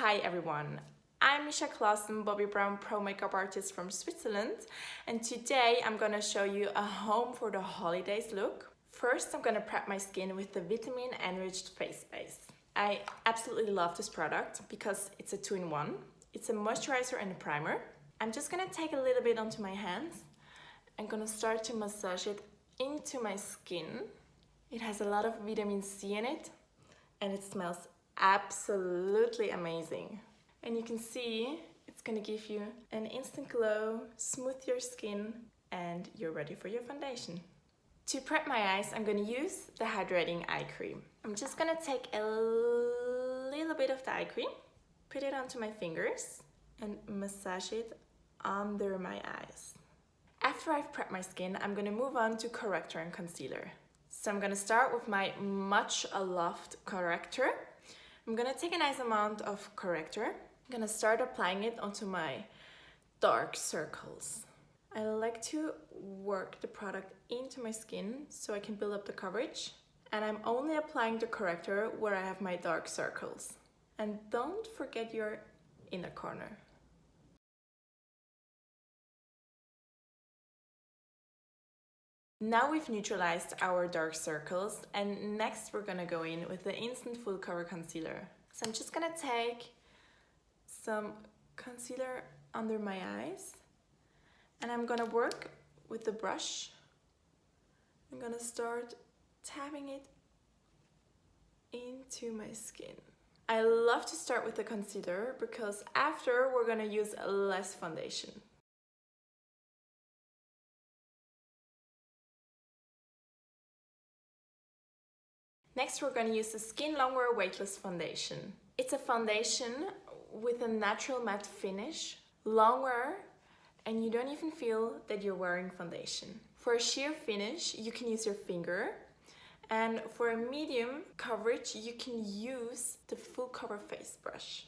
Hi everyone, I'm Misha Clausen, Bobbi Brown Pro Makeup Artist from Switzerland, and today I'm gonna show you a home for the holidays look. First, I'm gonna prep my skin with the vitamin enriched face base. I absolutely love this product because it's a 2-in-1. It's a moisturizer and a primer. I'm just gonna take a little bit onto my hands. I'm gonna start to massage it into my skin. It has a lot of vitamin C in it and it smells absolutely amazing. And you can see it's gonna give you an instant glow, smooth your skin, and you're ready for your foundation. To prep my eyes, I'm gonna use the hydrating eye cream. I'm just gonna take a little bit of the eye cream, put it onto my fingers, and massage it under my eyes. After I've prepped my skin, I'm gonna move on to corrector and concealer. So I'm gonna start with my much loved corrector. I'm gonna take a nice amount of corrector. I'm gonna start applying it onto my dark circles. I like to work the product into my skin so I can build up the coverage. And I'm only applying the corrector where I have my dark circles. And don't forget your inner corner. Now we've neutralized our dark circles, and next we're gonna go in with the Instant Full Cover Concealer. So I'm just gonna take some concealer under my eyes and I'm gonna work with the brush. I'm gonna start tapping it into my skin. I love to start with the concealer because after we're gonna use less foundation. Next, we're going to use the Skin Longwear Weightless Foundation. It's a foundation with a natural matte finish, long wear, and you don't even feel that you're wearing foundation. For a sheer finish, you can use your finger, and for a medium coverage, you can use the full cover face brush.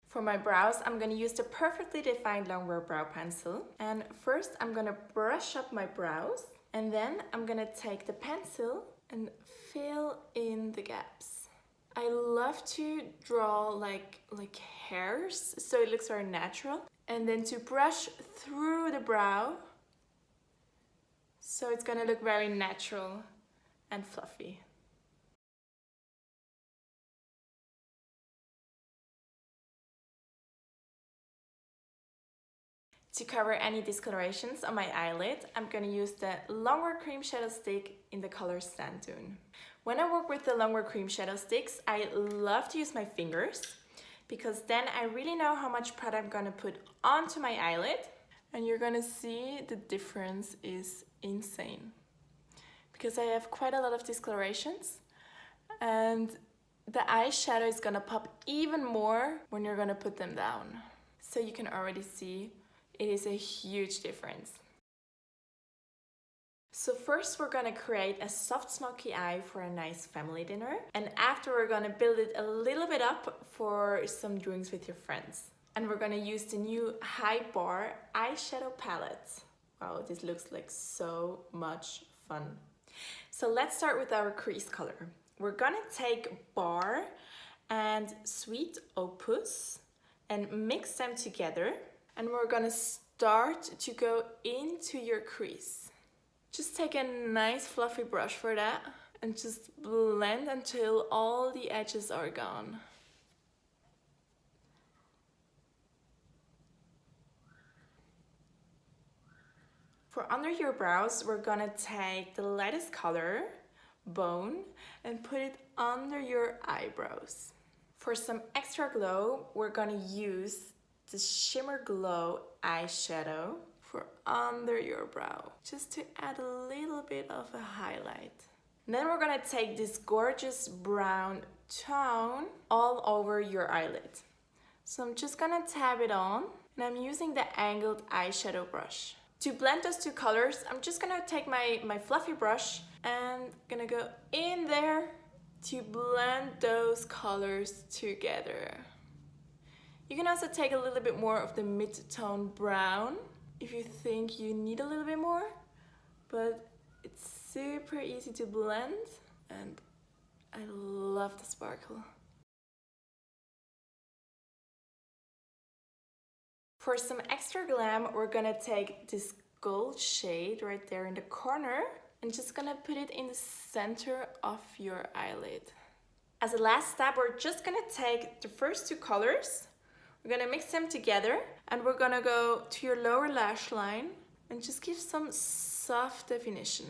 For my brows, I'm going to use the perfectly defined Longwear brow pencil. And first I'm going to brush up my brows, and then I'm going to take the pencil and fill in the gaps. I love to draw like hairs so it looks very natural, and then to brush through the brow so it's going to look very natural and fluffy. To cover any discolorations on my eyelid, I'm going to use the Longwear Cream Shadow Stick in the color Sand Dune. When I work with the Longwear Cream Shadow Sticks, I love to use my fingers because then I really know how much product I'm going to put onto my eyelid, and you're going to see the difference is insane because I have quite a lot of discolorations, and the eyeshadow is going to pop even more when you're going to put them down. So you can already see it is a huge difference. So first we're gonna create a soft smoky eye for a nice family dinner, and after we're gonna build it a little bit up for some drinks with your friends. And we're gonna use the new High Bar eyeshadow palette. Wow, this looks like so much fun. So let's start with our crease color. We're gonna take Bar and Sweet Opus and mix them together. And we're gonna start to go into your crease. Just take a nice fluffy brush for that and just blend until all the edges are gone. For under your brows, we're gonna take the lightest color, Bone, and put it under your eyebrows. For some extra glow, we're gonna use the Shimmer Glow eyeshadow for under your brow, just to add a little bit of a highlight. And then we're gonna take this gorgeous brown tone all over your eyelid. So I'm just gonna tap it on, and I'm using the angled eyeshadow brush. To blend those two colors, I'm just gonna take my fluffy brush and gonna go in there to blend those colors together. You can also take a little bit more of the mid-tone brown if you think you need a little bit more, but it's super easy to blend and I love the sparkle. For some extra glam, we're gonna take this gold shade right there in the corner and just gonna put it in the center of your eyelid. As a last step, we're just gonna take the first two colors, we're gonna mix them together and we're gonna go to your lower lash line and just give some soft definition.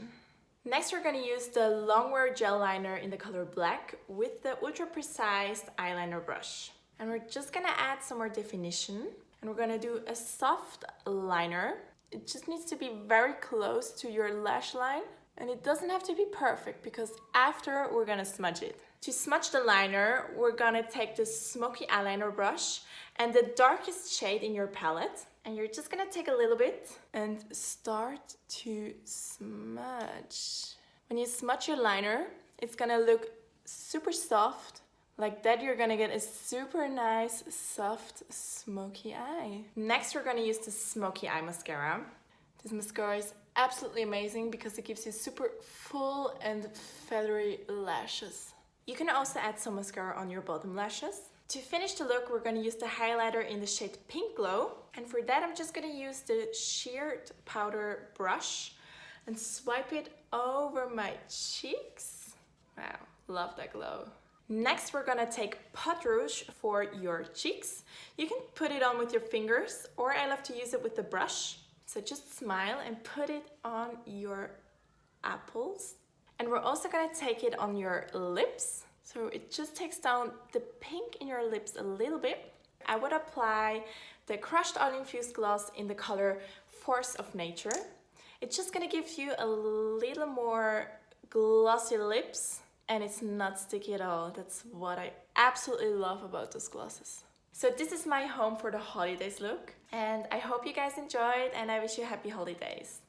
Next, we're gonna use the Longwear gel liner in the color black with the ultra precise eyeliner brush. And we're just gonna add some more definition. And we're gonna do a soft liner. It just needs to be very close to your lash line. And it doesn't have to be perfect because after we're gonna smudge it. To smudge the liner, we're gonna take the smoky eyeliner brush and the darkest shade in your palette. And you're just gonna take a little bit and start to smudge. When you smudge your liner, it's gonna look super soft. Like that, you're gonna get a super nice, soft, smoky eye. Next, we're gonna use the smoky eye mascara. This mascara is absolutely amazing because it gives you super full and feathery lashes. You can also add some mascara on your bottom lashes. To finish the look, we're gonna use the highlighter in the shade Pink Glow. And for that, I'm just gonna use the sheared powder brush and swipe it over my cheeks. Wow, love that glow. Next, we're gonna take pot rouge for your cheeks. You can put it on with your fingers, or I love to use it with the brush. So just smile and put it on your apples. And we're also gonna take it on your lips. So it just takes down the pink in your lips a little bit. I would apply the Crushed Oil Infused Gloss in the color Force of Nature. It's just gonna give you a little more glossy lips. And it's not sticky at all. That's what I absolutely love about those glosses. So this is my home for the holidays look. And I hope you guys enjoyed and I wish you happy holidays.